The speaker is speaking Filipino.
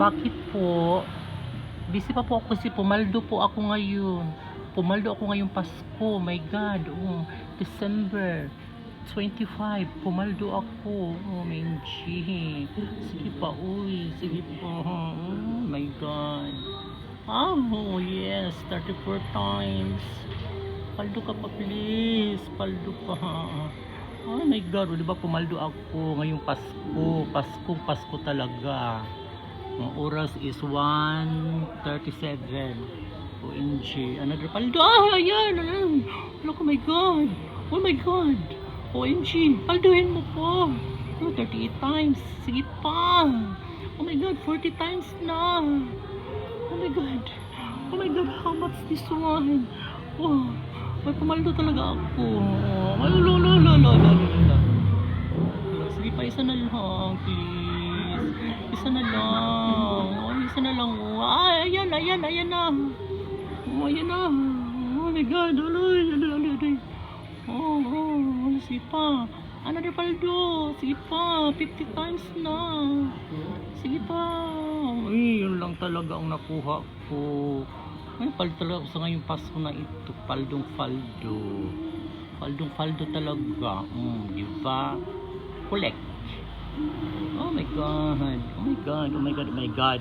Bakit po? Busy pa po ako kasi pumaldo po ako ngayon. Pumaldo ako ngayong Pasko. My God. Oh, December 25. Pumaldo ako. Oh, MG. Sige pa, uy. Sige pa. Oh, my God. Oh, yes. 34 times. Paldo ka pa, please. Paldo ka. Oh my God. O, diba pumaldo ako ngayong Pasko. Pasko talaga. Ang oras is 1:37. OMG. Another paldo. Ah, ayan. Look, oh my God. Oh my God. OMG. Palduhin mo po. Oh, 38 times. Sige pa. Oh my God. 40 times na. Oh my God. Oh my God. How much this one? Oh, may pumaldo talaga ako. Oh, lolo. Sige pa, isa na lang, please. Isa na lang. Oh, isa na lang. Ay, ayan na. Oh, ayan na. Oh my God. Aloy. Oh, sige pa. Another paldo. Sige pa. 50 times na. Sige pa. Ay, yun lang talaga ang nakuha ko. Ay, paldo talaga sa ngayong Pasko na ito. Paldong faldo talaga. Diba? Collect. Oh my God.